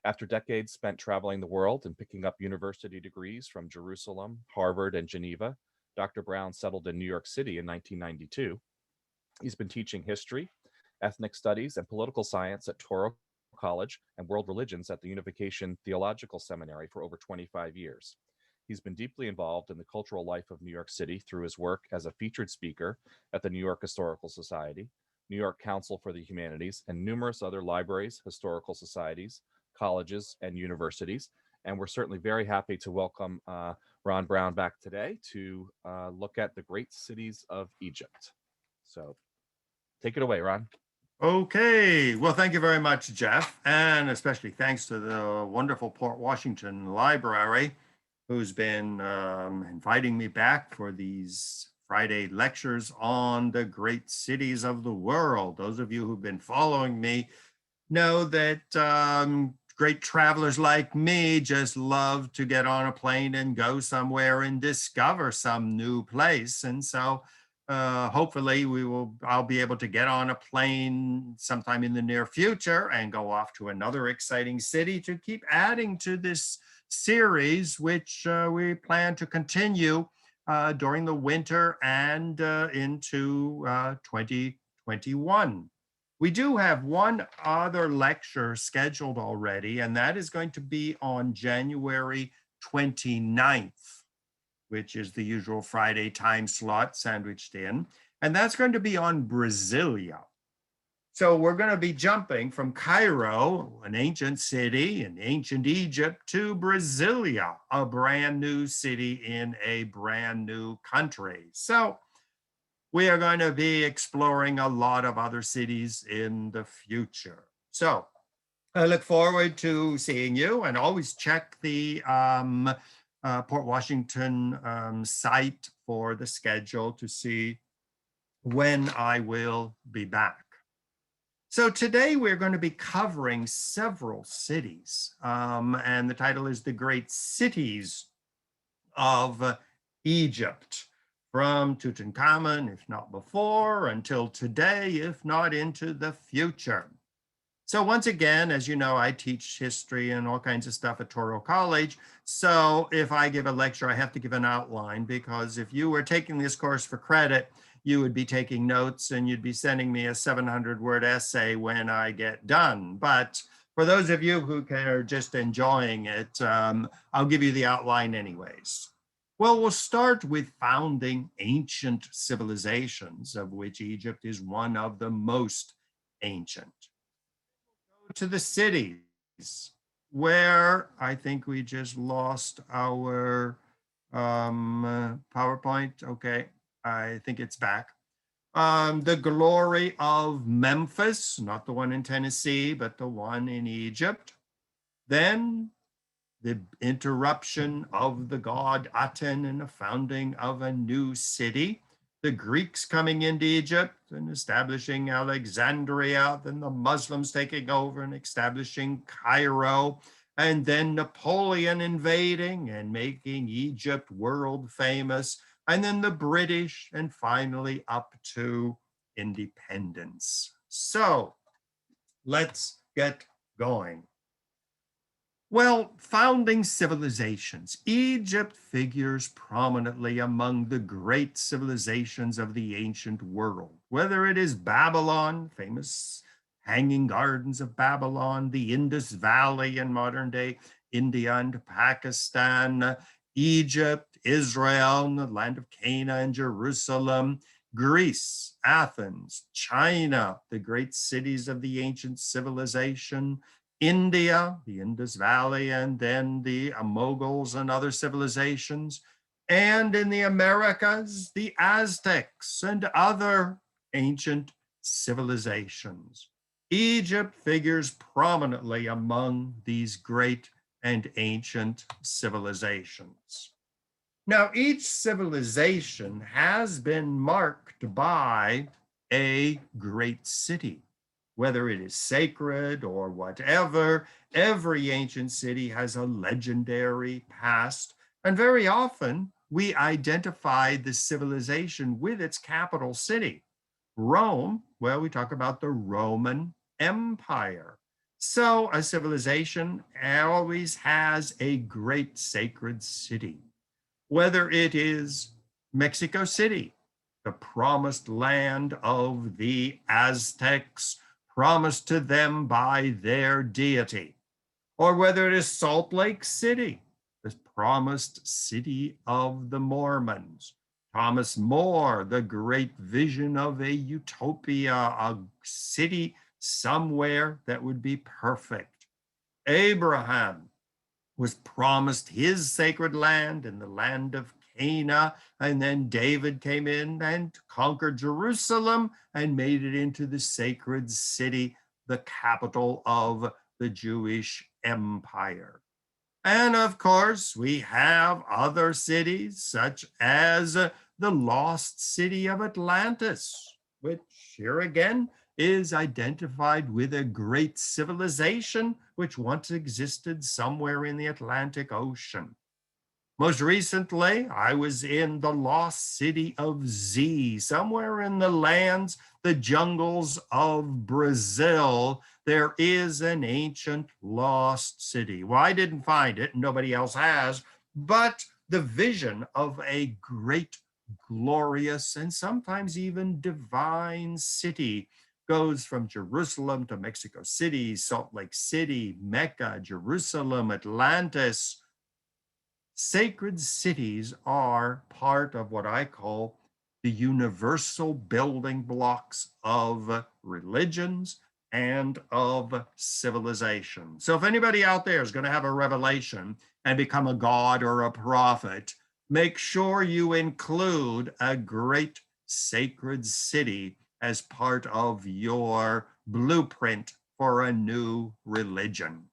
After decades spent traveling the world and picking up university degrees from Jerusalem, Harvard, and Geneva, Dr. Brown settled in New York City in 1992. He's been teaching history, ethnic studies, and political science at Toro College and world religions at the Unification Theological Seminary for over 25 years. He's been deeply involved in the cultural life of New York City through his work as a featured speaker at the New York Historical Society, New York Council for the Humanities, and numerous other libraries, historical societies, colleges, and universities. And we're certainly very happy to welcome Ron Brown back today to look at the great cities of Egypt. So take it away, Ron. Okay, well, thank you very much, Jeff, and especially thanks to the wonderful Port Washington Library, who's been inviting me back for these Friday lectures on the great cities of the world. Those of you who've been following me know that great travelers like me just love to get on a plane and go somewhere and discover some new place. And so hopefully I'll be able to get on a plane sometime in the near future and go off to another exciting city to keep adding to this series, which we plan to continue during the winter and into 2021. We do have one other lecture scheduled already, and that is going to be on January 29th, which is the usual Friday time slot sandwiched in. And that's going to be on Brasilia. So we're going to be jumping from Cairo, an ancient city in ancient Egypt, to Brasilia, a brand new city in a brand new country. So we are going to be exploring a lot of other cities in the future. So I look forward to seeing you, and always check the Port Washington site for the schedule to see when I will be back. So today we're going to be covering several cities, and the title is The Great Cities of Egypt, from Tutankhamun, if not before, until today, if not into the future. So once again, as you know, I teach history and all kinds of stuff at Toro College. So if I give a lecture, I have to give an outline, because if you were taking this course for credit, you would be taking notes and you'd be sending me a 700-word essay when I get done. But for those of you who are just enjoying it, I'll give you the outline anyways. Well, we'll start with founding ancient civilizations, of which Egypt is one of the most ancient. Go to the cities, where I think we just lost our PowerPoint. Okay, I think it's back. The glory of Memphis, not the one in Tennessee, but the one in Egypt. Then the interruption of the god Aten and the founding of a new city. The Greeks coming into Egypt and establishing Alexandria, then the Muslims taking over and establishing Cairo, and then Napoleon invading and making Egypt world famous, and then the British, and finally up to independence. So let's get going. Well, founding civilizations. Egypt figures prominently among the great civilizations of the ancient world, whether it is Babylon, famous Hanging Gardens of Babylon, the Indus Valley in modern day India and Pakistan, Egypt, Israel, the land of Canaan and Jerusalem, Greece, Athens, China, the great cities of the ancient civilization, India, the Indus Valley, and then the Moguls and other civilizations, and in the Americas, the Aztecs and other ancient civilizations. Egypt figures prominently among these great and ancient civilizations. Now, each civilization has been marked by a great city. Whether it is sacred or whatever, every ancient city has a legendary past, and very often we identify the civilization with its capital city. Rome, well, we talk about the Roman Empire. So a civilization always has a great sacred city, whether it is Mexico City, the promised land of the Aztecs, promised to them by their deity, or whether it is Salt Lake City, the promised city of the Mormons. Thomas More, the great vision of a utopia, a city somewhere that would be perfect. Abraham was promised his sacred land in the land of Cana. And then David came in and conquered Jerusalem and made it into the sacred city, the capital of the Jewish Empire. And of course, we have other cities, such as the lost city of Atlantis, which here again is identified with a great civilization which once existed somewhere in the Atlantic Ocean. Most recently, I was in the lost city of Z, somewhere in the lands, the jungles of Brazil. There is an ancient lost city. Well, I didn't find it, nobody else has, but the vision of a great, glorious, and sometimes even divine city goes from Jerusalem to Mexico City, Salt Lake City, Mecca, Jerusalem, Atlantis. Sacred cities are part of what I call the universal building blocks of religions and of civilization. So if anybody out there is going to have a revelation and become a god or a prophet, make sure you include a great sacred city as part of your blueprint for a new religion.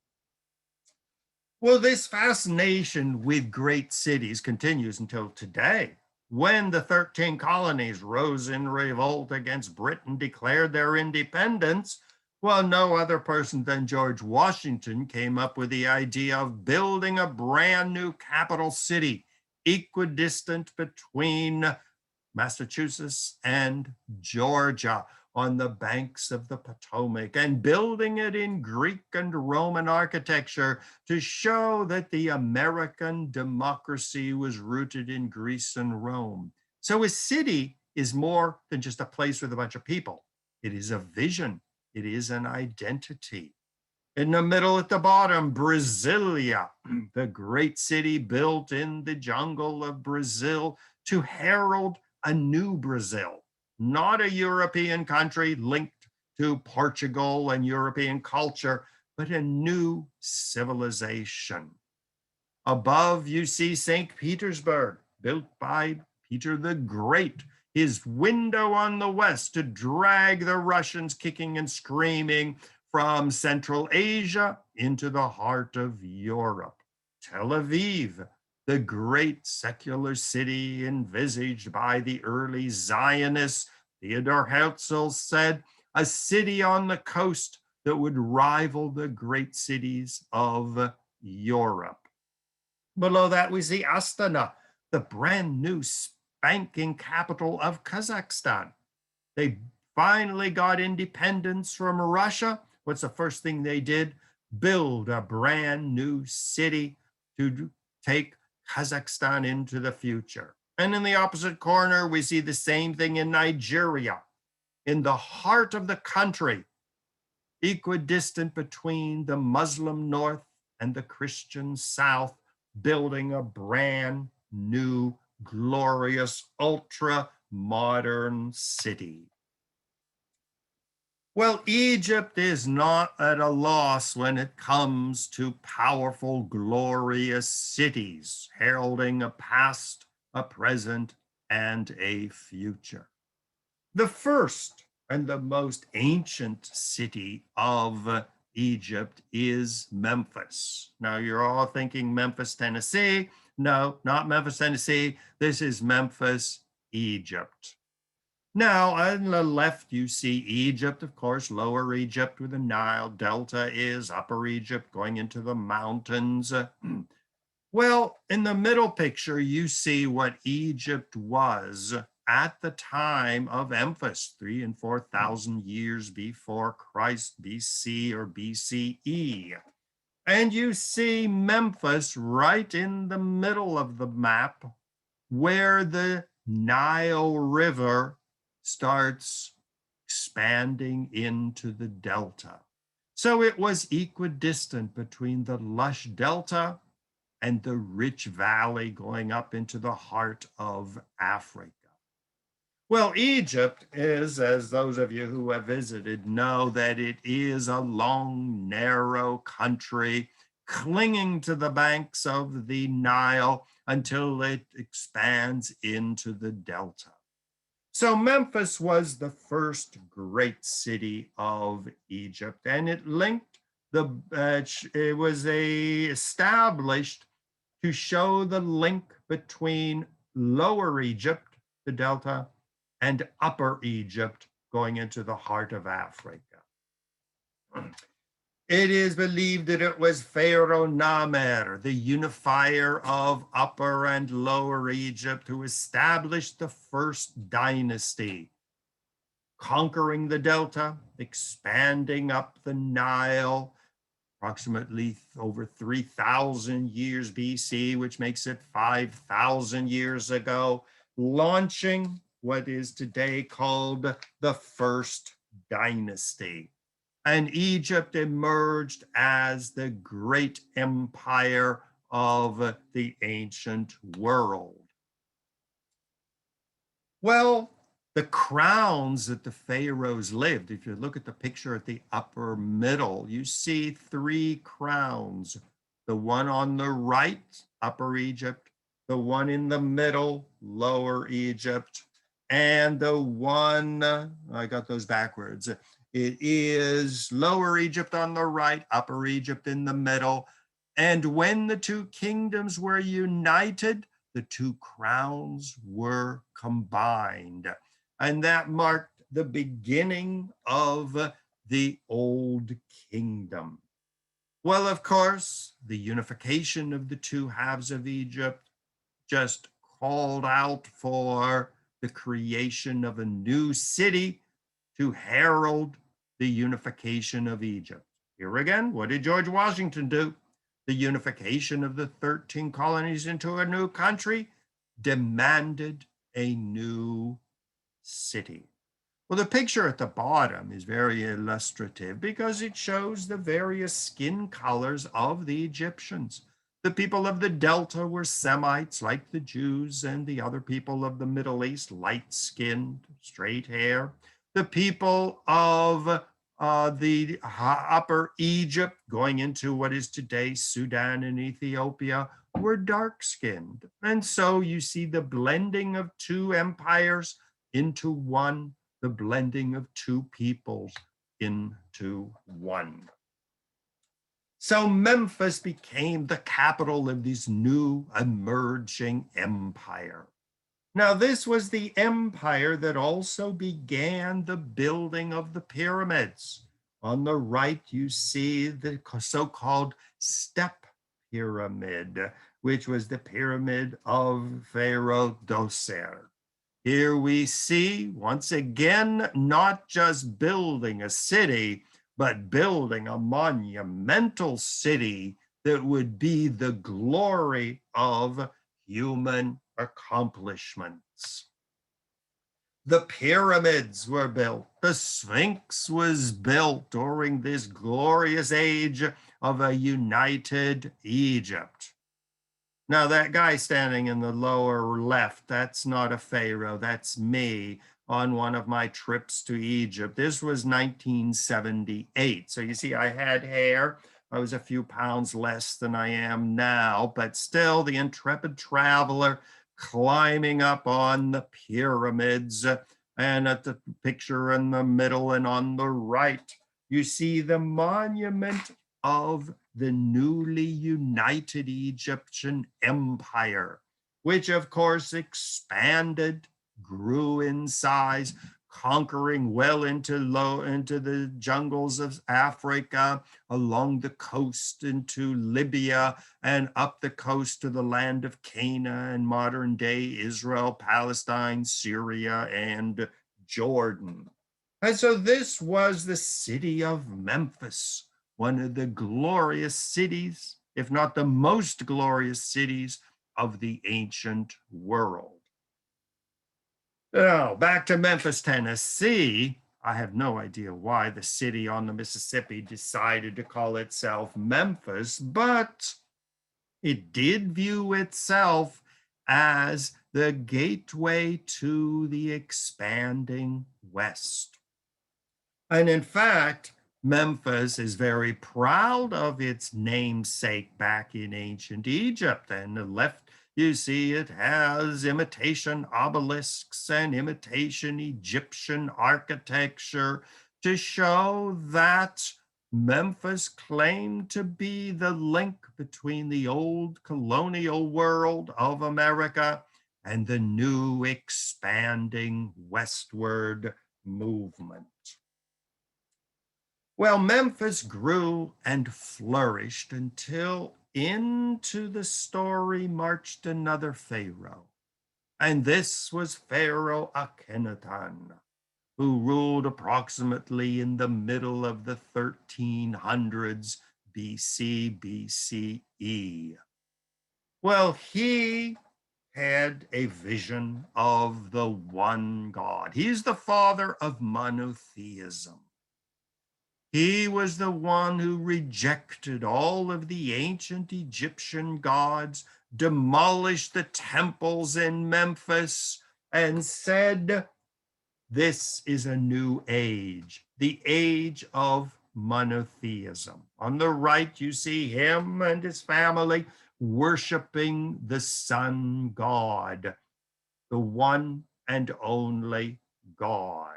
Well, this fascination with great cities continues until today, when the 13 colonies rose in revolt against Britain, declared their independence. Well, no other person than George Washington came up with the idea of building a brand new capital city, equidistant between Massachusetts and Georgia, on the banks of the Potomac, and building it in Greek and Roman architecture to show that the American democracy was rooted in Greece and Rome. So a city is more than just a place with a bunch of people. It is a vision. It is an identity. In the middle at the bottom, Brasilia, the great city built in the jungle of Brazil to herald a new Brazil, not a European country linked to Portugal and European culture, but a new civilization. Above, you see St. Petersburg, built by Peter the Great, his window on the west to drag the Russians kicking and screaming from Central Asia into the heart of Europe. Tel Aviv, the great secular city envisaged by the early Zionists. Theodor Herzl said, a city on the coast that would rival the great cities of Europe. Below that, we see Astana, the brand new spanking capital of Kazakhstan. They finally got independence from Russia. What's the first thing they did? Build a brand new city to take Kazakhstan into the future. And in the opposite corner, we see the same thing in Nigeria, in the heart of the country, equidistant between the Muslim north and the Christian south, building a brand new, glorious, ultra modern city. Well, Egypt is not at a loss when it comes to powerful, glorious cities, heralding a past, a present, and a future. The first and the most ancient city of Egypt is Memphis. Now, you're all thinking Memphis, Tennessee. No, not Memphis, Tennessee. This is Memphis, Egypt. Now, on the left, you see Egypt, of course, Lower Egypt where the Nile Delta is, Upper Egypt going into the mountains. Well, in the middle picture, you see what Egypt was at the time of Memphis, 3,000 and 4,000 years before Christ, BC or BCE. And you see Memphis right in the middle of the map, where the Nile River starts expanding into the delta. So it was equidistant between the lush delta and the rich valley going up into the heart of Africa. Well, Egypt is, as those of you who have visited know, that it is a long, narrow country clinging to the banks of the Nile until it expands into the delta. So Memphis was the first great city of Egypt, and it linked it was established to show the link between Lower Egypt, the delta, and Upper Egypt going into the heart of Africa. It is believed that it was Pharaoh Namer, the unifier of Upper and Lower Egypt, who established the first dynasty, conquering the delta, expanding up the Nile, approximately over 3,000 years BC, which makes it 5,000 years ago, launching what is today called the First Dynasty. And Egypt emerged as the great empire of the ancient world. Well, the crowns that the pharaohs lived, if you look at the picture at the upper middle, you see three crowns. The one on the right, Upper Egypt, the one in the middle, Lower Egypt, and the one, I got those backwards. It is Lower Egypt on the right, Upper Egypt in the middle. And when the two kingdoms were united, the two crowns were combined. And that marked the beginning of the Old Kingdom. Well, of course, the unification of the two halves of Egypt just called out for the creation of a new city to herald the unification of Egypt. Here again, what did George Washington do? The unification of the 13 colonies into a new country demanded a new city. Well, the picture at the bottom is very illustrative because it shows the various skin colors of the Egyptians. The people of the Delta were Semites like the Jews, and the other people of the Middle East, light-skinned, straight hair. The people of the Upper Egypt, going into what is today Sudan and Ethiopia, were dark-skinned. And so you see the blending of two empires into one, the blending of two peoples into one. So Memphis became the capital of this new emerging empire. Now, this was the empire that also began the building of the pyramids. On the right, you see the so-called step pyramid, which was the pyramid of Pharaoh Djoser. Here we see, once again, not just building a city, but building a monumental city that would be the glory of human accomplishments. The pyramids were built. The Sphinx was built during this glorious age of a united Egypt. Now, that guy standing in the lower left, that's not a pharaoh, that's me on one of my trips to Egypt. This was 1978. So you see, I had hair. I was a few pounds less than I am now, but still the intrepid traveler climbing up on the pyramids. And at the picture in the middle and on the right, you see the monument of the newly united Egyptian empire, which of course expanded, grew in size, conquering well into the jungles of Africa, along the coast into Libya, and up the coast to the land of Canaan and modern day Israel, Palestine, Syria, and Jordan. And so this was the city of Memphis, one of the glorious cities, if not the most glorious cities of the ancient world. Now, back to Memphis, Tennessee. I have no idea why the city on the Mississippi decided to call itself Memphis, but it did view itself as the gateway to the expanding West. And in fact, Memphis is very proud of its namesake back in ancient Egypt. And the left, you see, it has imitation obelisks and imitation Egyptian architecture to show that Memphis claimed to be the link between the old colonial world of America and the new expanding westward movement. Well, Memphis grew and flourished until into the story marched another pharaoh. And this was Pharaoh Akhenaten, who ruled approximately in the middle of the 1300s BC, BCE. Well, he had a vision of the one God. He's the father of monotheism. He was the one who rejected all of the ancient Egyptian gods, demolished the temples in Memphis, and said, this is a new age, the age of monotheism. On the right, you see him and his family worshiping the sun god, the one and only God.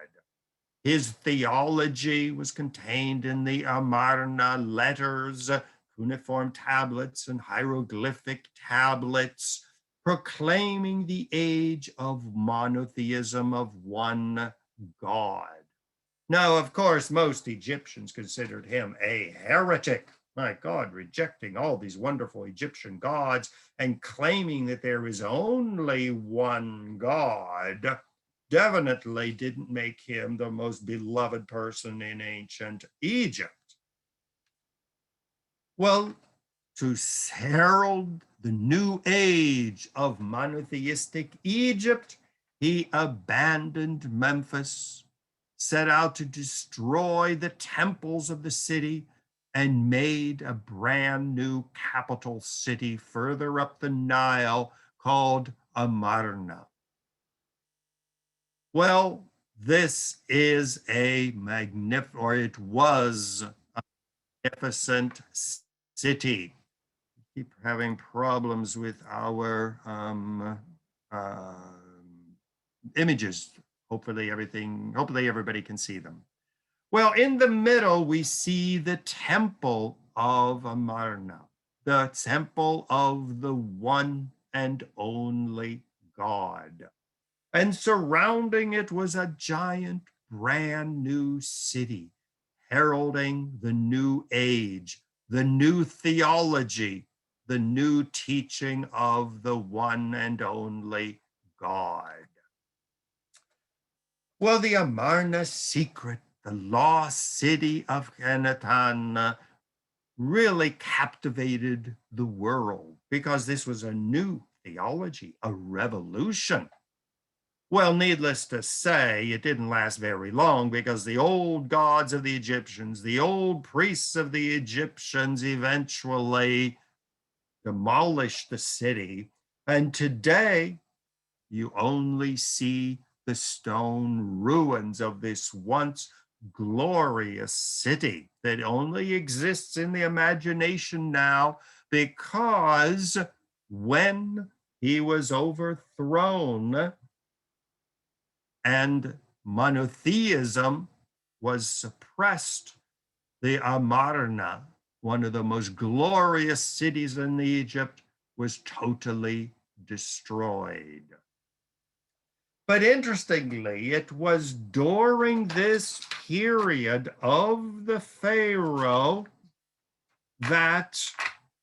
His theology was contained in the Amarna letters, cuneiform tablets, and hieroglyphic tablets, proclaiming the age of monotheism of one God. Now, of course, most Egyptians considered him a heretic. My God, rejecting all these wonderful Egyptian gods and claiming that there is only one God definitely didn't make him the most beloved person in ancient Egypt. Well, to herald the new age of monotheistic Egypt, he abandoned Memphis, set out to destroy the temples of the city, and made a brand new capital city further up the Nile called Amarna. Well, this is a it was a magnificent city. Keep having problems with our images. Hopefully everybody can see them. Well, in the middle, we see the temple of Amarna, the temple of the one and only God. And surrounding it was a giant brand new city, heralding the new age, the new theology, the new teaching of the one and only God. Well, the Amarna secret, the lost city of Akhenaten, really captivated the world because this was a new theology, a revolution. Well, needless to say, it didn't last very long because the old gods of the Egyptians, the old priests of the Egyptians eventually demolished the city. And today, you only see the stone ruins of this once glorious city that only exists in the imagination now because when he was overthrown, and monotheism was suppressed, the Amarna, one of the most glorious cities in Egypt, was totally destroyed. But interestingly, it was during this period of the Pharaoh that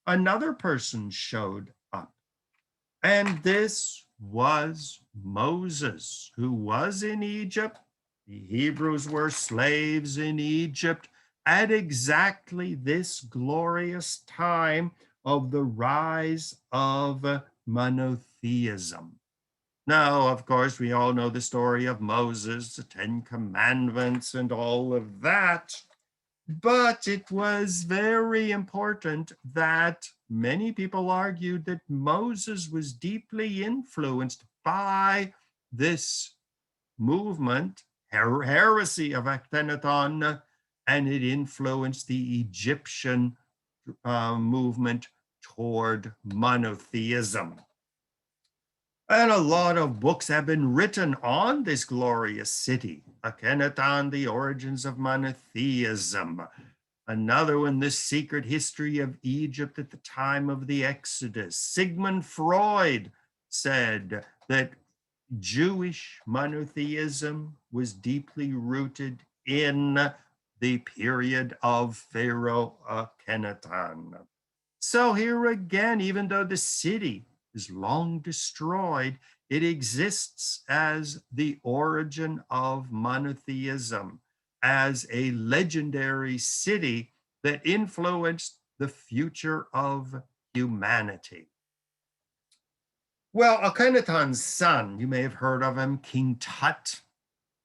another person showed up. And this was Moses, who was in Egypt. The Hebrews were slaves in Egypt at exactly this glorious time of the rise of monotheism. Now, of course, we all know the story of Moses, the Ten Commandments, and all of that. But it was very important that many people argued that Moses was deeply influenced by this movement, heresy of Akhenaton, and it influenced the Egyptian movement toward monotheism. And a lot of books have been written on this glorious city. Akhenaton, The Origins of Monotheism. Another one, The Secret History of Egypt at the Time of the Exodus. Sigmund Freud said that Jewish monotheism was deeply rooted in the period of Pharaoh Akhenaton. So here again, even though the city is long destroyed, it exists as the origin of monotheism, as a legendary city that influenced the future of humanity. Well, Akhenaton's son, you may have heard of him, King Tut.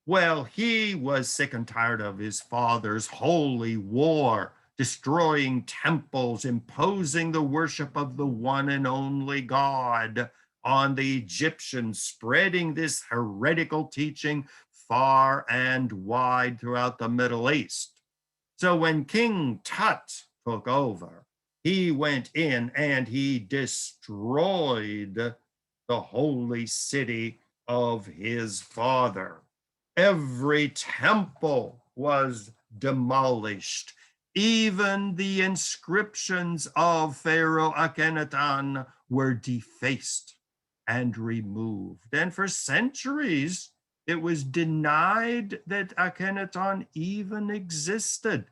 Well, he was sick and tired of his father's holy war, destroying temples, imposing the worship of the one and only God on the Egyptians, spreading this heretical teaching far and wide throughout the Middle East. So when King Tut took over, he went in and he destroyed the holy city of his father. Every temple was demolished. Even the inscriptions of Pharaoh Akhenaton were defaced and removed. And for centuries, it was denied that Akhenaton even existed.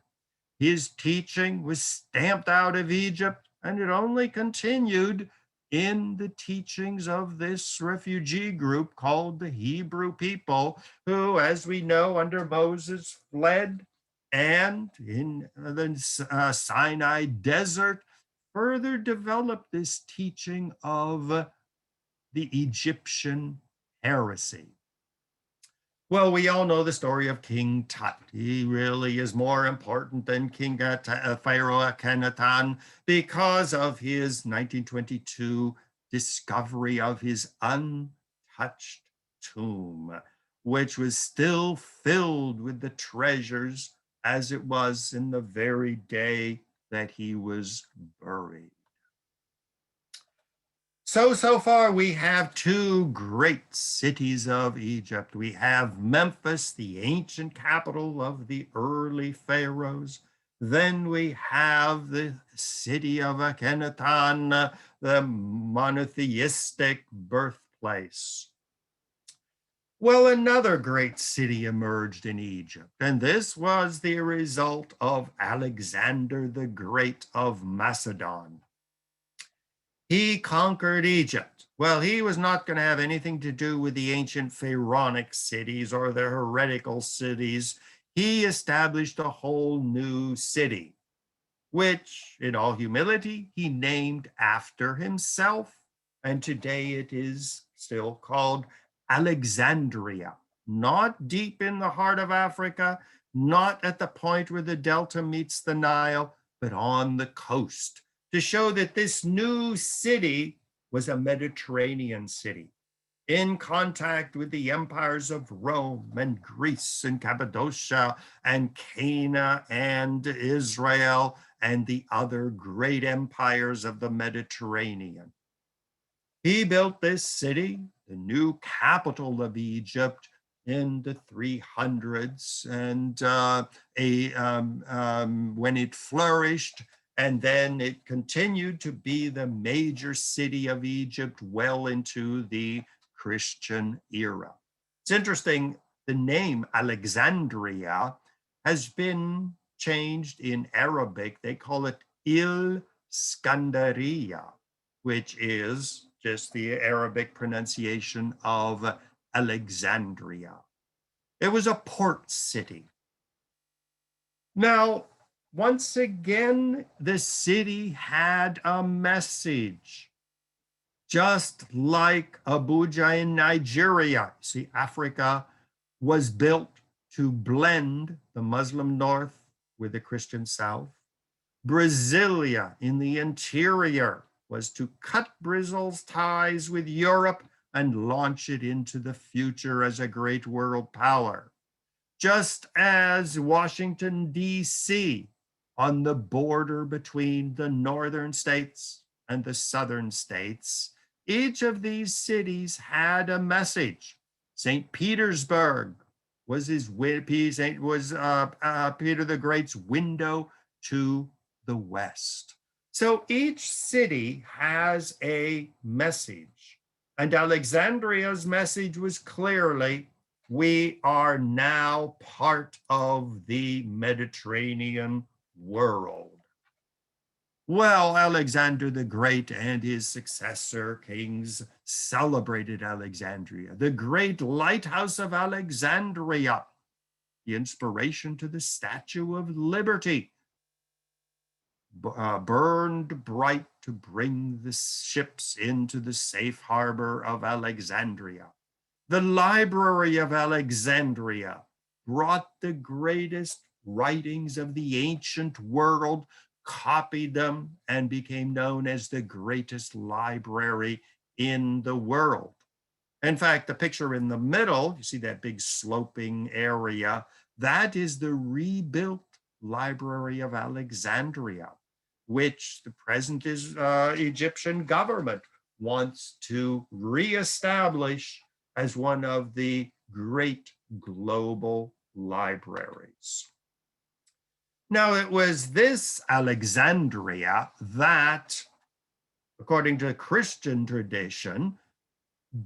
His teaching was stamped out of Egypt, and it only continued in the teachings of this refugee group called the Hebrew people, who, as we know, under Moses fled and in the Sinai desert further developed this teaching of the Egyptian heresy. Well, we all know the story of King Tut. He really is more important than King Pharaoh Akhenaton because of his 1922 discovery of his untouched tomb, which was still filled with the treasures as it was in the very day that he was buried. So far we have two great cities of Egypt. We have Memphis, the ancient capital of the early pharaohs. Then we have the city of Akhenaton, the monotheistic birthplace. Well, another great city emerged in Egypt, and this was the result of Alexander the Great of Macedon. He conquered Egypt. Well, he was not going to have anything to do with the ancient pharaonic cities or the heretical cities. He established a whole new city, which, in all humility, he named after himself. And today it is still called Alexandria, not deep in the heart of Africa, not at the point where the delta meets the Nile, but on the coast, to show that this new city was a Mediterranean city in contact with the empires of Rome and Greece and Cappadocia and Cana and Israel and the other great empires of the Mediterranean. He built this city, the new capital of Egypt, in the 300s, and when it flourished, and then it continued to be the major city of Egypt well into the Christian era. It's interesting, the name Alexandria has been changed in Arabic. They call it Il Skandaria, which is just the Arabic pronunciation of Alexandria. It was a port city. Now, once again, the city had a message, just like Abuja in Nigeria. See, Africa was built to blend the Muslim north with the Christian south. Brasilia in the interior was to cut Brazil's ties with Europe and launch it into the future as a great world power. Just as Washington, D.C., on the border between the northern states and the southern states, each of these cities had a message. St. Petersburg was Peter the Great's window to the west. So each city has a message, and Alexandria's message was clearly, we are now part of the Mediterranean world. Well, Alexander the Great and his successor kings celebrated Alexandria, the great lighthouse of Alexandria, the inspiration to the Statue of Liberty, burned bright to bring the ships into the safe harbor of Alexandria. The Library of Alexandria brought the greatest writings of the ancient world, copied them, and became known as the greatest library in the world. In fact, the picture in the middle, you see that big sloping area, that is the rebuilt Library of Alexandria, which the present Egyptian government wants to reestablish as one of the great global libraries. Now, it was this Alexandria that, according to Christian tradition,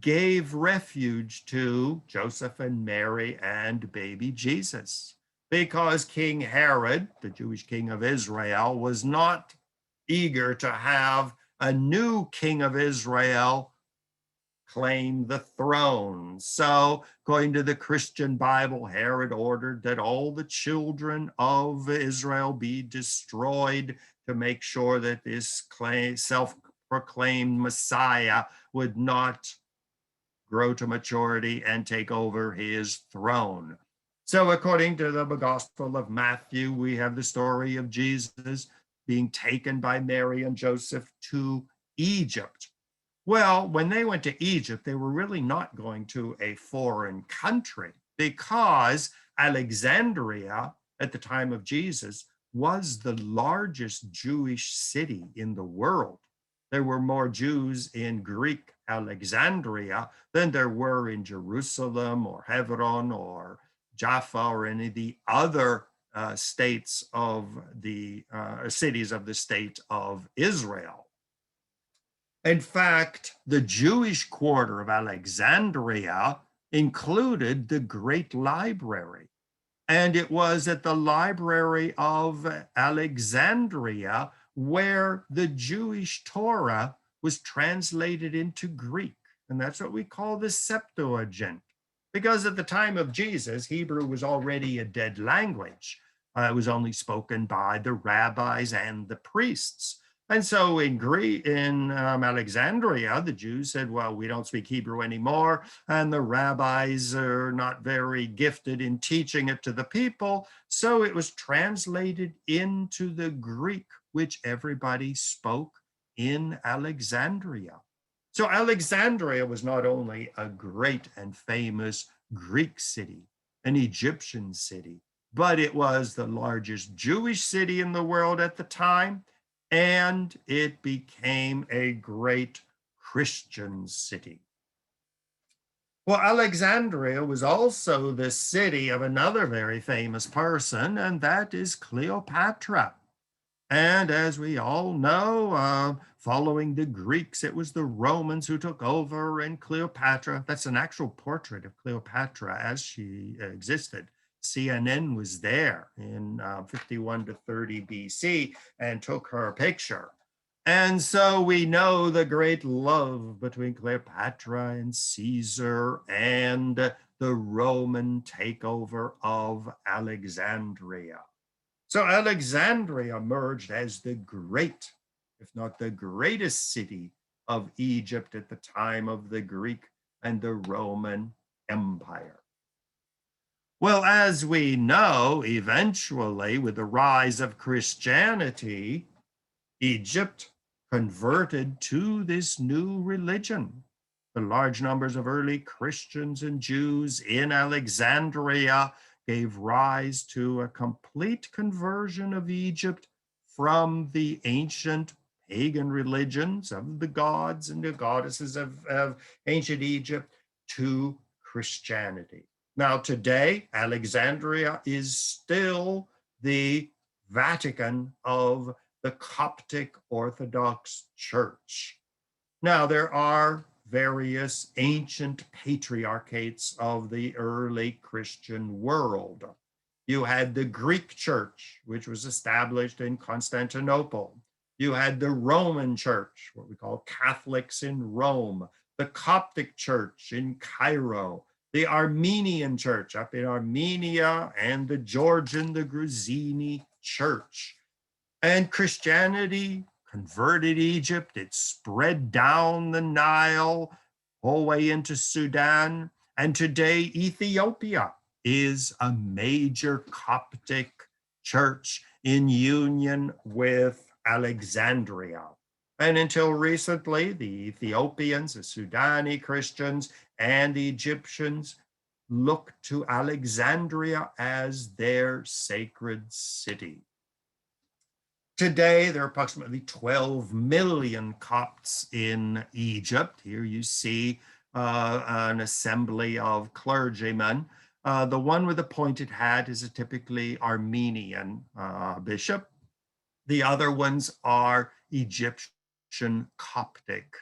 gave refuge to Joseph and Mary and baby Jesus, because King Herod, the Jewish king of Israel, was not eager to have a new king of Israel claim the throne. So, according to the Christian Bible, Herod ordered that all the children of Israel be destroyed to make sure that this self-proclaimed Messiah would not grow to maturity and take over his throne. So, according to the Gospel of Matthew, we have the story of Jesus being taken by Mary and Joseph to Egypt. Well, when they went to Egypt, they were really not going to a foreign country, because Alexandria at the time of Jesus was the largest Jewish city in the world. There were more Jews in Greek Alexandria than there were in Jerusalem or Hebron or Jaffa or any of the other states of the cities of the state of Israel. In fact, the Jewish quarter of Alexandria included the Great Library. And it was at the Library of Alexandria where the Jewish Torah was translated into Greek. And that's what we call the Septuagint. Because at the time of Jesus, Hebrew was already a dead language. It was only spoken by the rabbis and the priests. And so in Alexandria, the Jews said, well, we don't speak Hebrew anymore, and the rabbis are not very gifted in teaching it to the people. So it was translated into the Greek, which everybody spoke in Alexandria. So Alexandria was not only a great and famous Greek city, an Egyptian city, but it was the largest Jewish city in the world at the time, and it became a great Christian city. Well, Alexandria was also the city of another very famous person, and that is Cleopatra. And as we all know, following the Greeks, it was the Romans who took over, and Cleopatra, that's an actual portrait of Cleopatra as she existed. CNN was there in 51 to 30 BC and took her picture. And so we know the great love between Cleopatra and Caesar and the Roman takeover of Alexandria. So Alexandria emerged as the great, if not the greatest city of Egypt at the time of the Greek and the Roman Empire. Well, as we know, eventually, with the rise of Christianity, Egypt converted to this new religion. The large numbers of early Christians and Jews in Alexandria gave rise to a complete conversion of Egypt from the ancient pagan religions of the gods and the goddesses of ancient Egypt to Christianity. Now, today, Alexandria is still the Vatican of the Coptic Orthodox Church. Now, there are various ancient patriarchates of the early Christian world. You had the Greek church, which was established in Constantinople. You had the Roman church, what we call Catholics in Rome, the Coptic church in Cairo, the Armenian church up in Armenia, and the Georgian, the Gruzini church. And Christianity converted Egypt. It spread down the Nile, whole way into Sudan. And today, Ethiopia is a major Coptic church in union with Alexandria. And until recently, the Ethiopians, the Sudani Christians, and the Egyptians looked to Alexandria as their sacred city. Today, there are approximately 12 million Copts in Egypt. Here you see an assembly of clergymen. The one with the pointed hat is a typically Armenian bishop. The other ones are Egyptian Coptic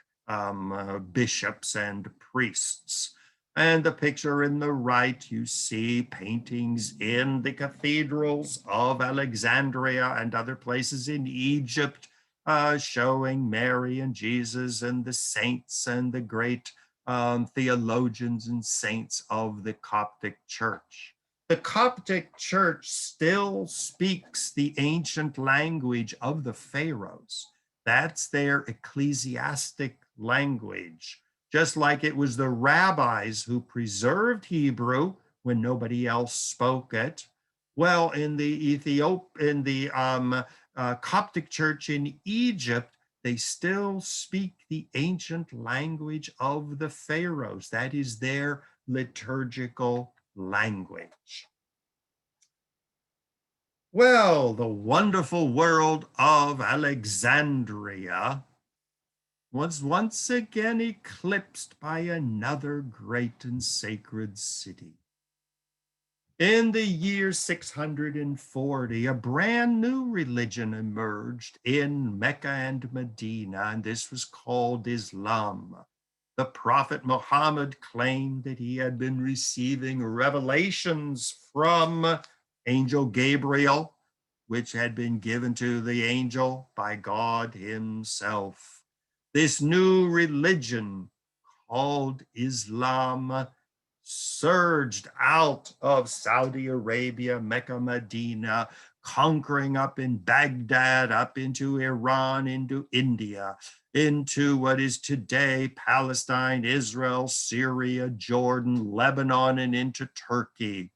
bishops and priests. And the picture in the right, you see paintings in the cathedrals of Alexandria and other places in Egypt showing Mary and Jesus and the saints and the great theologians and saints of the Coptic Church. The Coptic Church still speaks the ancient language of the pharaohs. That's their ecclesiastic language. Just like it was the rabbis who preserved Hebrew when nobody else spoke it. Well, in the Coptic Church in Egypt, they still speak the ancient language of the pharaohs. That is their liturgical language. Well, the wonderful world of Alexandria was once again eclipsed by another great and sacred city. In the year 640, a brand new religion emerged in Mecca and Medina, and this was called Islam. The Prophet Muhammad claimed that he had been receiving revelations from Angel Gabriel, which had been given to the angel by God himself. This new religion called Islam surged out of Saudi Arabia, Mecca, Medina, conquering up in Baghdad, up into Iran, into India, into what is today Palestine, Israel, Syria, Jordan, Lebanon, and into Turkey.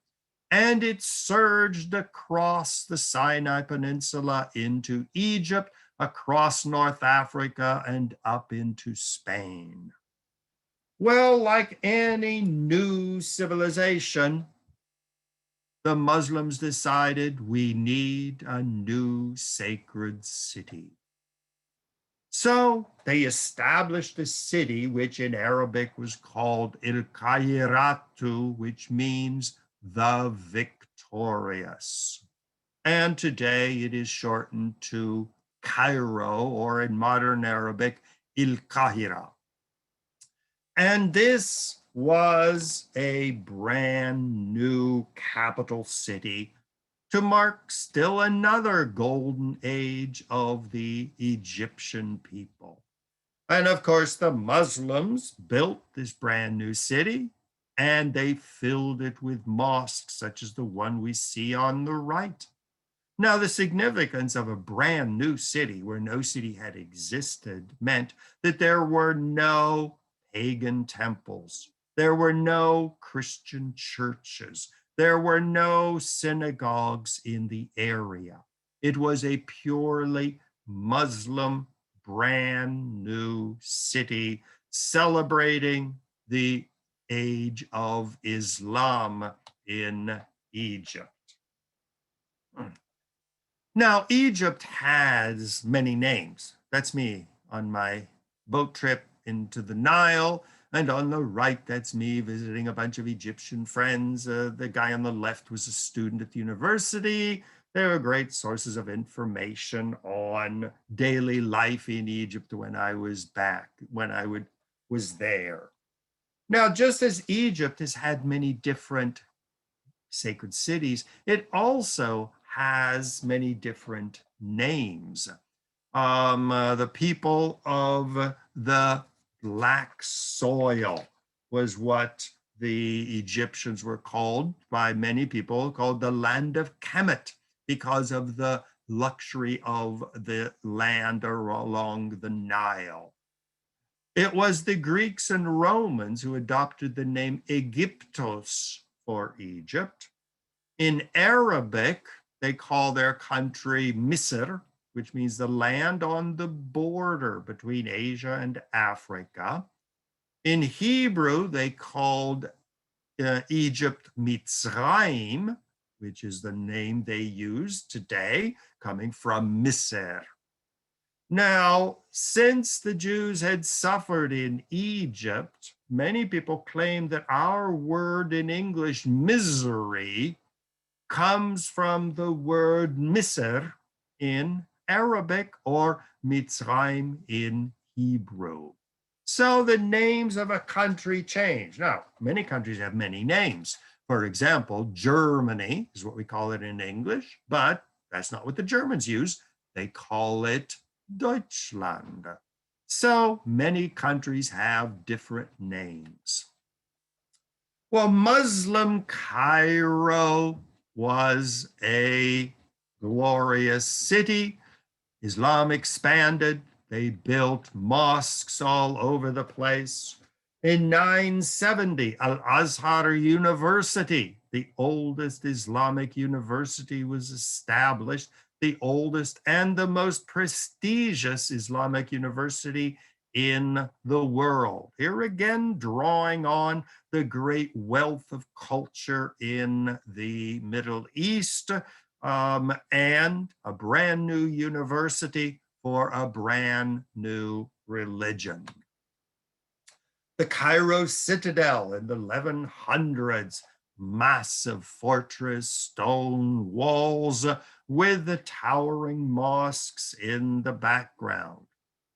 And it surged across the Sinai Peninsula into Egypt, across North Africa, and up into Spain. Well, like any new civilization, the Muslims decided we need a new sacred city. So they established a city, which in Arabic was called Il-Qairatu, which means the victorious. And today it is shortened to Cairo, or in modern Arabic, Il Qahira. And this was a brand new capital city to mark still another golden age of the Egyptian people. And of course, the Muslims built this brand new city and they filled it with mosques, such as the one we see on the right. Now, the significance of a brand new city where no city had existed meant that there were no pagan temples, there were no Christian churches, there were no synagogues in the area. It was a purely Muslim brand new city celebrating the age of Islam in Egypt. Now, Egypt has many names. That's me on my boat trip into the Nile. And on the right, that's me visiting a bunch of Egyptian friends. The guy on the left was a student at the university. They were great sources of information on daily life in Egypt when I was was there. Now, just as Egypt has had many different sacred cities, it also has many different names. The people of the black soil was what the Egyptians were called by many people, called the land of Kemet, because of the luxury of the land along the Nile. It was the Greeks and Romans who adopted the name Aegyptos for Egypt. In Arabic, they call their country Misr, which means the land on the border between Asia and Africa. In Hebrew, they called Egypt Mitzrayim, which is the name they use today, coming from Misr. Now, since the Jews had suffered in Egypt, many people claim that our word in English, misery, comes from the word Misr in Arabic or Mitzrayim in Hebrew. So the names of a country change. Now, many countries have many names. For example, Germany is what we call it in English, but that's not what the Germans use. They call it Deutschland. So many countries have different names. Well, Muslim Cairo was a glorious city. Islam expanded. They built mosques all over the place. In 970, Al-Azhar University, the oldest Islamic university, was established, the oldest and the most prestigious Islamic university in the world. Here again, drawing on the great wealth of culture in the Middle East, and a brand new university for a brand new religion. The Cairo Citadel in the 1100s, massive fortress, stone walls with the towering mosques in the background.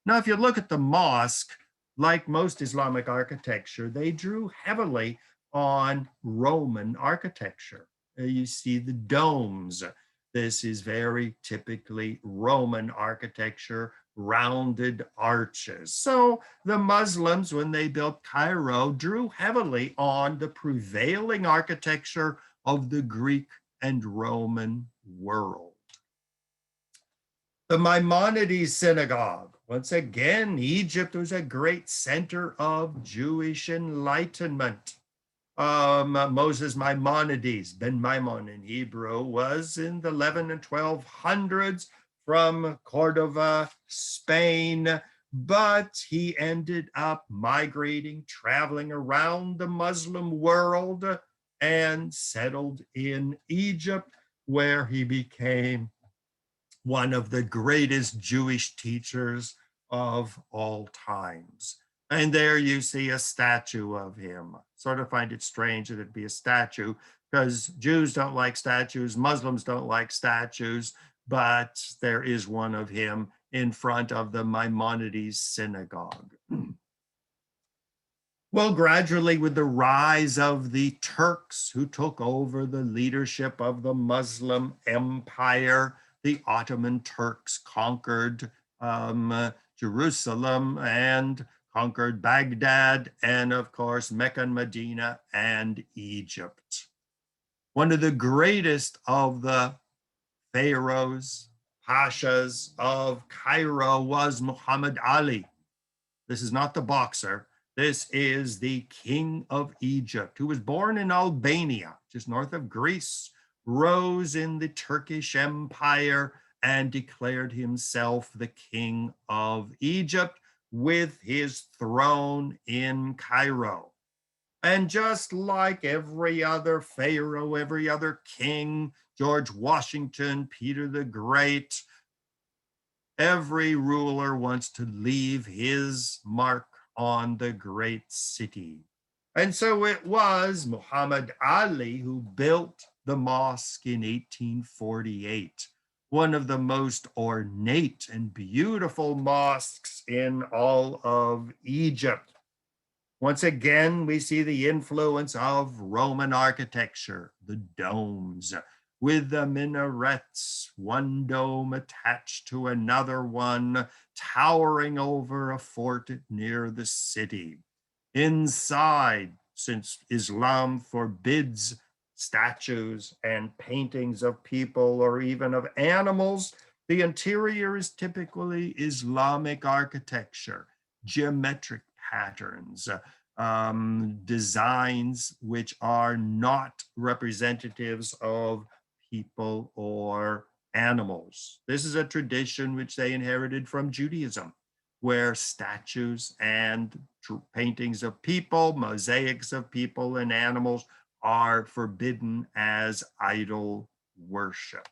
Now, if you look at the mosque, like most Islamic architecture, they drew heavily on Roman architecture. You see the domes. This is very typically Roman architecture, rounded arches. So the Muslims, when they built Cairo, drew heavily on the prevailing architecture of the Greek and Roman world. The Maimonides Synagogue. Once again, Egypt was a great center of Jewish enlightenment. Moses Maimonides, Ben Maimon in Hebrew, was in the 11 and 1200s from Cordova, Spain, but he ended up migrating, traveling around the Muslim world, and settled in Egypt, where he became one of the greatest Jewish teachers of all times. And there you see a statue of him. Sort of find it strange that it'd be a statue because Jews don't like statues, Muslims don't like statues, but there is one of him in front of the Maimonides Synagogue. Well, gradually, with the rise of the Turks who took over the leadership of the Muslim empire, the Ottoman Turks conquered Jerusalem and conquered Baghdad, and of course, Mecca and Medina and Egypt. One of the greatest of the pharaohs, pashas of Cairo was Muhammad Ali. This is not the boxer. This is the king of Egypt, who was born in Albania, just north of Greece, rose in the Turkish Empire, and declared himself the king of Egypt with his throne in Cairo. And just like every other pharaoh, every other king, George Washington, Peter the Great, every ruler wants to leave his mark on the great city. And so it was Muhammad Ali who built the mosque in 1848, one of the most ornate and beautiful mosques in all of Egypt. Once again, we see the influence of Roman architecture, the domes, with the minarets, one dome attached to another one, towering over a fort near the city. Inside, since Islam forbids statues and paintings of people or even of animals, the interior is typically Islamic architecture, geometric patterns, designs which are not representatives of people or animals. This is a tradition which they inherited from Judaism, where statues and paintings of people, mosaics of people and animals are forbidden as idol worship.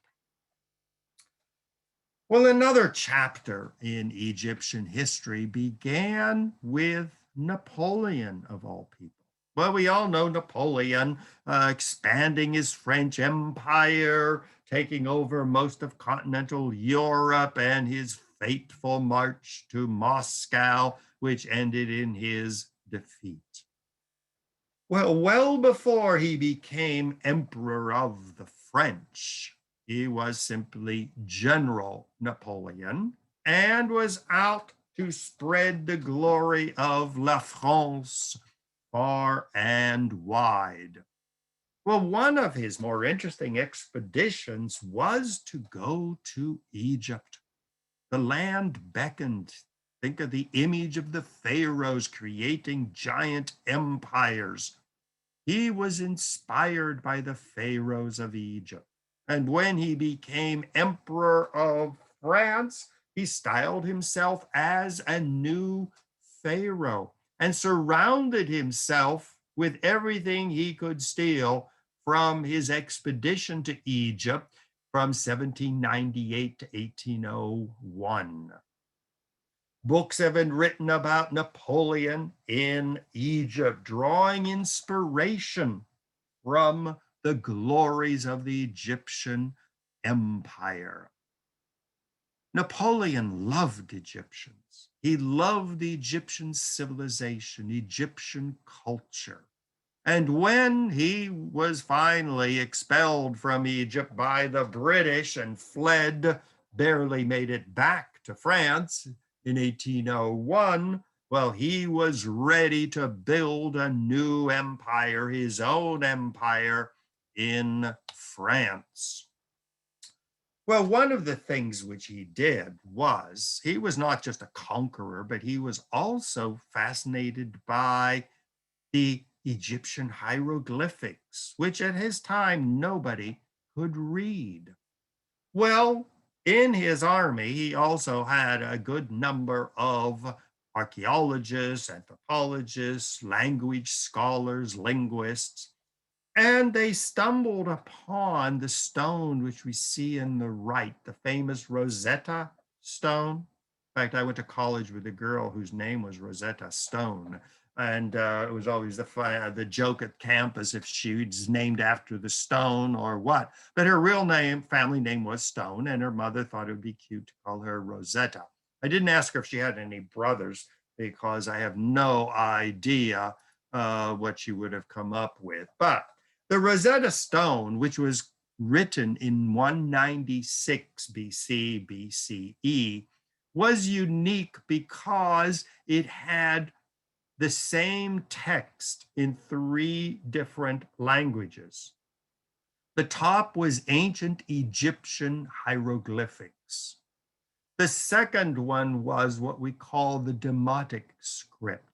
Well, another chapter in Egyptian history began with Napoleon, of all people. Well, we all know Napoleon expanding his French empire, taking over most of continental Europe, and his fateful march to Moscow, which ended in his defeat. Well before he became emperor of the French, he was simply General Napoleon and was out to spread the glory of La France far and wide. Well, one of his more interesting expeditions was to go to Egypt. The land beckoned. Think of the image of the pharaohs creating giant empires. He was inspired by the pharaohs of Egypt. And when he became emperor of France, he styled himself as a new pharaoh and surrounded himself with everything he could steal from his expedition to Egypt from 1798 to 1801. Books have been written about Napoleon in Egypt, drawing inspiration from the glories of the Egyptian empire. Napoleon loved Egyptians. He loved the Egyptian civilization, Egyptian culture. And when he was finally expelled from Egypt by the British and fled, barely made it back to France in 1801, well, he was ready to build a new empire, his own empire in France. Well, one of the things which he did was he was not just a conqueror, but he was also fascinated by the Egyptian hieroglyphics, which at his time nobody could read. Well, in his army, he also had a good number of archeologists, anthropologists, language scholars, linguists, and they stumbled upon the stone which we see in the right, the famous Rosetta Stone. In fact, I went to college with a girl whose name was Rosetta Stone. And it was always the joke at campus if she's named after the stone or what. But her real name, family name was Stone, and her mother thought it would be cute to call her Rosetta. I didn't ask her if she had any brothers because I have no idea what she would have come up with. But the Rosetta Stone, which was written in 196 BC, BCE, was unique because it had the same text in 3 different languages. The top was ancient Egyptian hieroglyphics. The second one was what we call the Demotic script.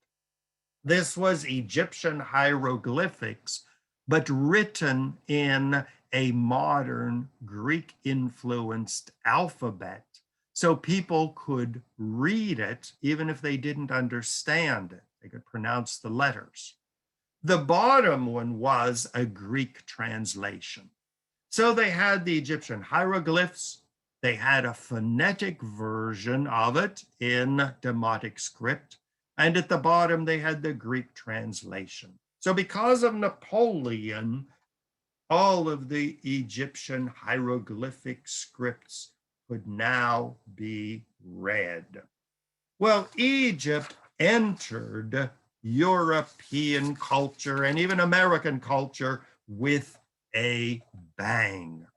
This was Egyptian hieroglyphics, but written in a modern Greek-influenced alphabet, so people could read it even if they didn't understand it. They could pronounce the letters. The bottom one was a Greek translation. So they had the Egyptian hieroglyphs. They had a phonetic version of it in Demotic script. And at the bottom, they had the Greek translation. So because of Napoleon, all of the Egyptian hieroglyphic scripts could now be read. Well, Egypt entered European culture and even American culture with a bang.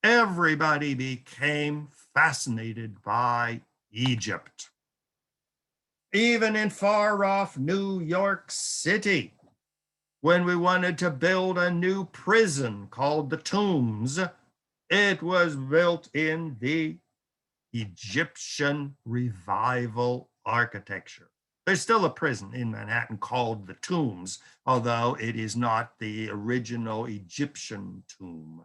Everybody became fascinated by Egypt. Even in far off New York City, when we wanted to build a new prison called the Tombs, it was built in the Egyptian revival architecture. There's still a prison in Manhattan called the Tombs, although it is not the original Egyptian tomb.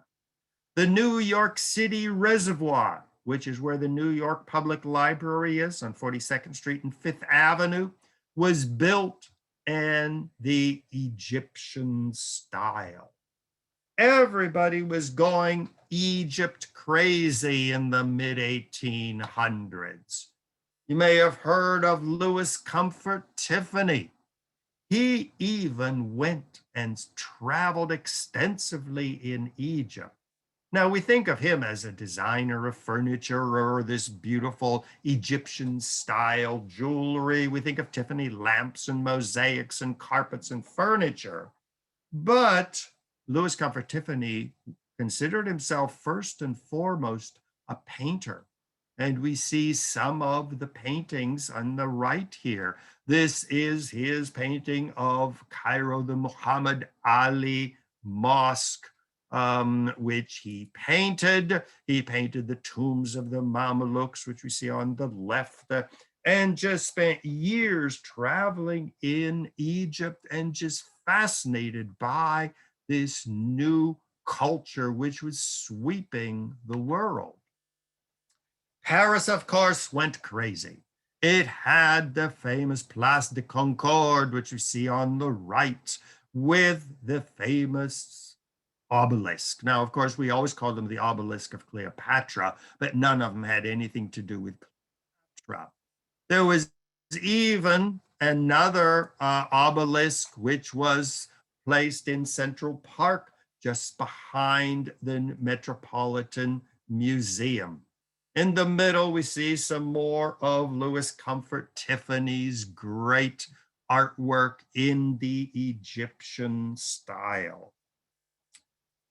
The New York City Reservoir, which is where the New York Public Library is on 42nd Street and 5th Avenue, was built in the Egyptian style. Everybody was going Egypt crazy in the mid-1800s. You may have heard of Louis Comfort Tiffany. He even went and traveled extensively in Egypt. Now, we think of him as a designer of furniture or this beautiful Egyptian style jewelry. We think of Tiffany lamps and mosaics and carpets and furniture. But Louis Comfort Tiffany considered himself first and foremost a painter. And we see some of the paintings on the right here. This is his painting of Cairo, the Muhammad Ali Mosque, which he painted. He painted the tombs of the Mamelukes, which we see on the left, and just spent years traveling in Egypt and just fascinated by this new culture which was sweeping the world. Paris, of course, went crazy. It had the famous Place de Concorde, which we see on the right, with the famous obelisk. Now, of course, we always call them the obelisk of Cleopatra, but none of them had anything to do with Cleopatra. There was even another obelisk, which was placed in Central Park, just behind the Metropolitan Museum. In the middle, we see some more of Louis Comfort Tiffany's great artwork in the Egyptian style.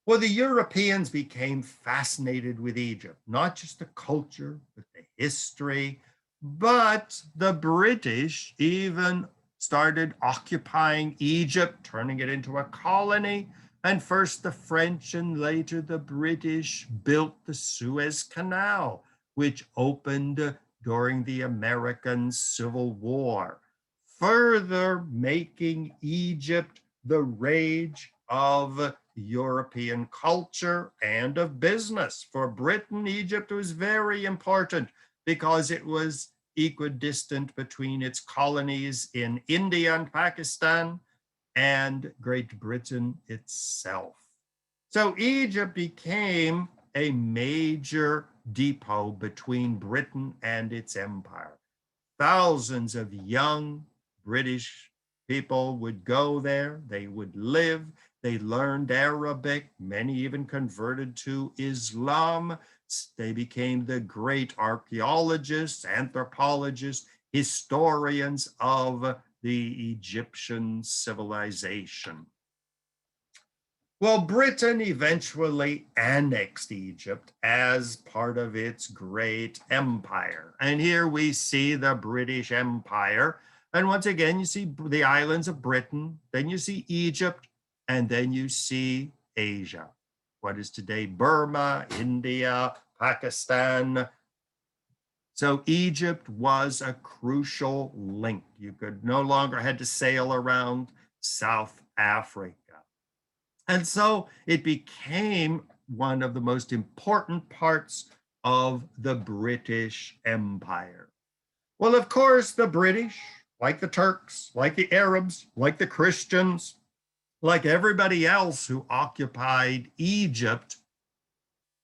Well, the Europeans became fascinated with Egypt, not just the culture, but the history, but the British even started occupying Egypt, turning it into a colony. And first the French and later the British built the Suez Canal, which opened during the American Civil War, further making Egypt the rage of European culture and of business. For Britain, Egypt was very important because it was equidistant between its colonies in India and Pakistan and Great Britain itself. So Egypt became a major depot between Britain and its empire. Thousands of young British People would go there, they would live, they learned Arabic, many even converted to Islam. They became the great archeologists, anthropologists, historians of the Egyptian civilization. Well, Britain eventually annexed Egypt as part of its great empire. And here we see the British Empire. And once again, you see the islands of Britain, then you see Egypt, and then you see Asia. What is today Burma, India, Pakistan. So Egypt was a crucial link. You could no longer had to sail around South Africa. And so it became one of the most important parts of the British Empire. Well, of course, the British, like the Turks, like the Arabs, like the Christians, like everybody else who occupied Egypt,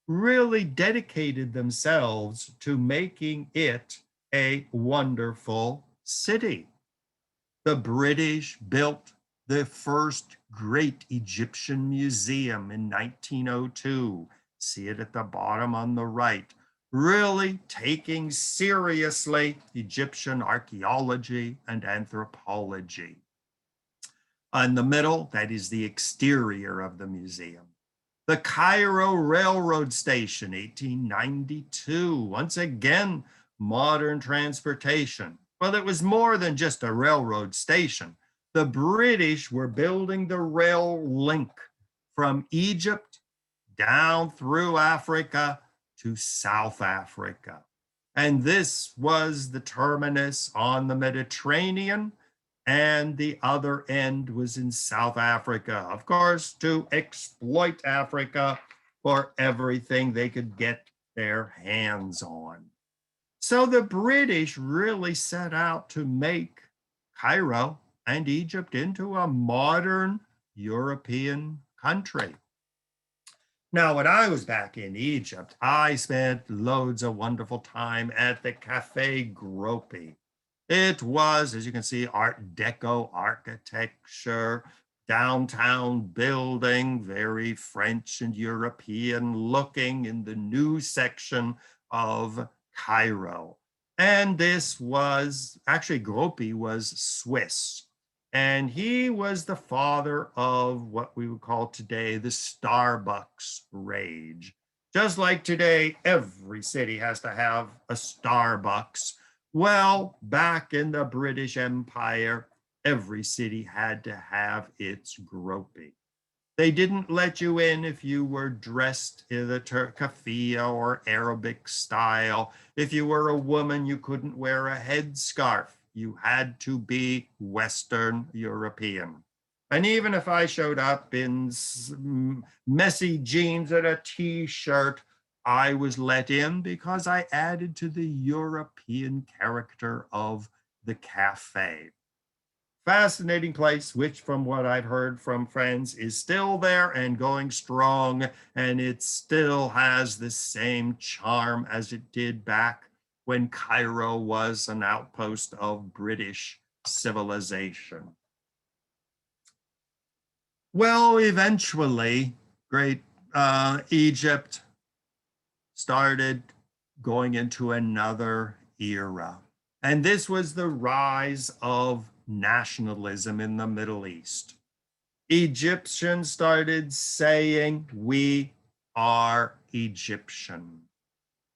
really dedicated themselves to making it a wonderful city. The British built the first great Egyptian museum in 1902. See it at the bottom on the right. Really taking seriously Egyptian archaeology and anthropology. In the middle, that is the exterior of the museum. The Cairo Railroad Station, 1892. Once again, modern transportation. Well, it was more than just a railroad station. The British were building the rail link from Egypt down through Africa to South Africa. And this was the terminus on the Mediterranean, and the other end was in South Africa, of course, to exploit Africa for everything they could get their hands on. So the British really set out to make Cairo and Egypt into a modern European country. Now, when I was back in Egypt, I spent loads of wonderful time at the Cafe Gropi. It was, as you can see, Art Deco architecture, downtown building, very French and European looking in the new section of Cairo. And this was, actually Gropi was Swiss. And he was the father of what we would call today the Starbucks rage. Just like today, every city has to have a Starbucks. Well, back in the British Empire, every city had to have its Gropi. They didn't let you in if you were dressed in the Turkafia or Arabic style. If you were a woman, you couldn't wear a headscarf. You had to be Western European. And even if I showed up in messy jeans and a t-shirt, I was let in because I added to the European character of the cafe. Fascinating place, which from what I've heard from friends is still there and going strong, and it still has the same charm as it did back when Cairo was an outpost of British civilization. Well, eventually, great Egypt started going into another era. And this was the rise of nationalism in the Middle East. Egyptians started saying, we are Egyptian.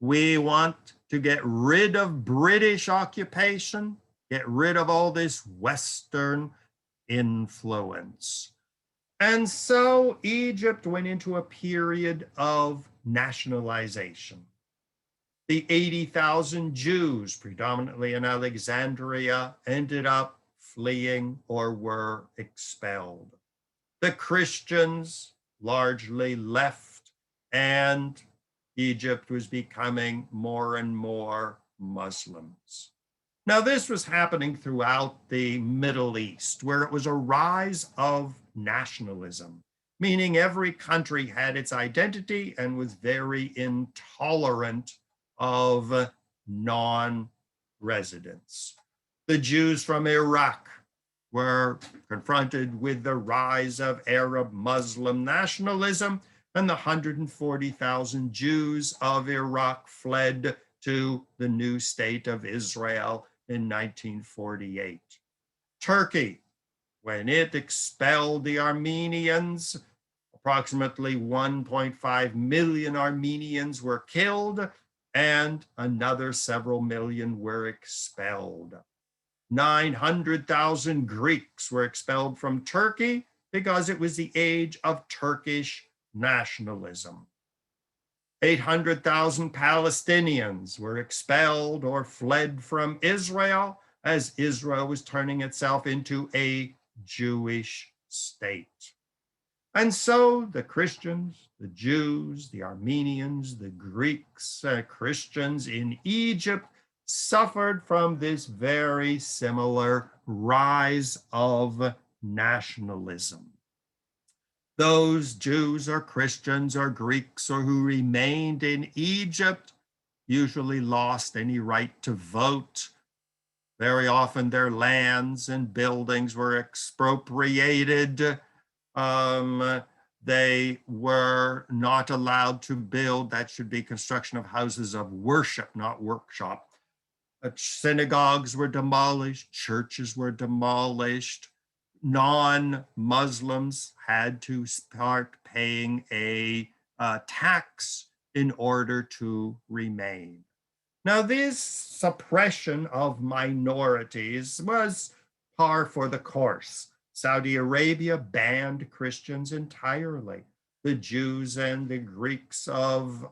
We want to get rid of British occupation, get rid of all this Western influence. And so Egypt went into a period of nationalization. The 80,000 Jews, predominantly in Alexandria, ended up fleeing or were expelled. The Christians largely left, and Egypt was becoming more and more Muslims. Now, this was happening throughout the Middle East, where it was a rise of nationalism, meaning every country had its identity and was very intolerant of non-residents. The Jews from Iraq were confronted with the rise of Arab Muslim nationalism, and the 140,000 Jews of Iraq fled to the new state of Israel in 1948. Turkey, when it expelled the Armenians, approximately 1.5 million Armenians were killed and another several million were expelled. 900,000 Greeks were expelled from Turkey because it was the age of Turkish nationalism. 800,000 Palestinians were expelled or fled from Israel as Israel was turning itself into a Jewish state. And so the Christians, the Jews, the Armenians, the Greeks, Christians in Egypt suffered from this very similar rise of nationalism. Those Jews or Christians or Greeks or who remained in Egypt usually lost any right to vote. Very often their lands and buildings were expropriated. They were not allowed to build, that should be construction of houses of worship, not workshop. Synagogues were demolished, churches were demolished. Non-Muslims had to start paying a tax in order to remain. Now, this suppression of minorities was par for the course. Saudi Arabia banned Christians entirely. The Jews and the Greeks of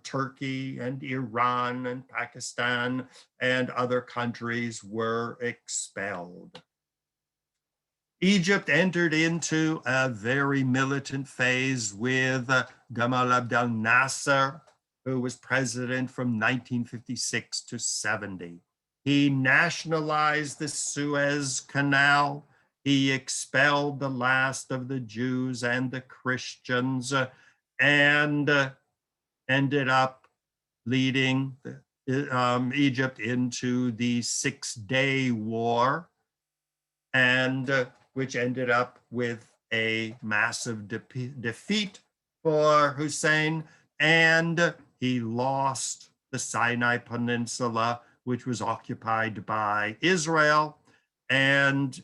Turkey and Iran and Pakistan and other countries were expelled. Egypt entered into a very militant phase with Gamal Abdel Nasser, who was president from 1956 to 70. He nationalized the Suez Canal. He expelled the last of the Jews and the Christians and ended up leading Egypt into the 6-Day War, and which ended up with a massive defeat for Hussein, and he lost the Sinai Peninsula, which was occupied by Israel, and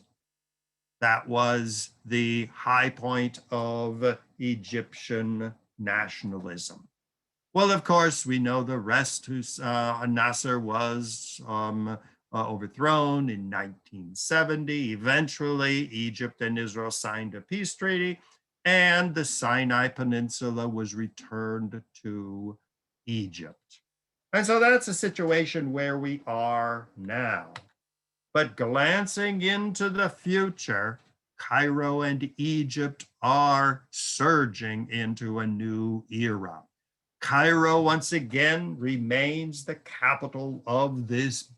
that was the high point of Egyptian nationalism. Well, of course, we know the rest. Nasser was overthrown in 1970. Eventually, Egypt and Israel signed a peace treaty, and the Sinai Peninsula was returned to Egypt. And so that's a situation where we are now. But glancing into the future, Cairo and Egypt are surging into a new era. Cairo, once again, remains the capital of this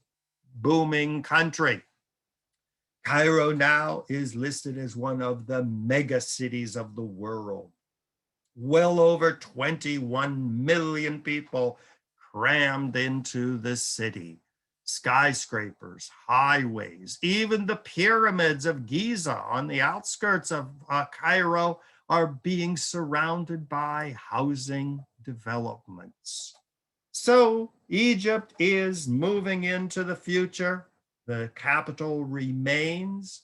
booming country. Cairo now is listed as one of the mega cities of the world. Well over 21 million people crammed into the city. Skyscrapers, highways, even the pyramids of Giza on the outskirts of Cairo are being surrounded by housing developments. So Egypt is moving into the future. The capital remains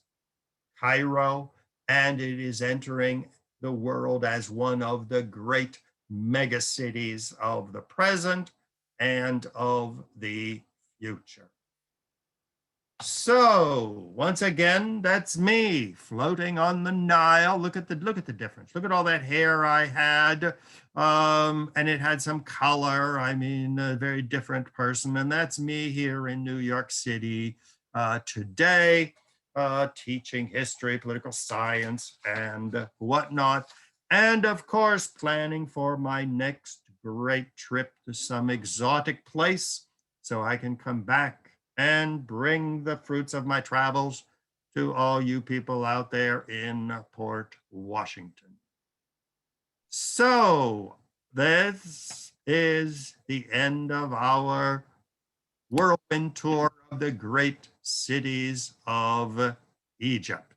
Cairo, and it is entering the world as one of the great megacities of the present and of the future. So once again, that's me floating on the Nile. Look at the difference. Look at all that hair I had, and it had some color. I mean, a very different person, and that's me here in New York City today, teaching history, political science, and whatnot, and of course, planning for my next great trip to some exotic place so I can come back and bring the fruits of my travels to all you people out there in Port Washington. So this is the end of our whirlwind tour of the great cities of Egypt.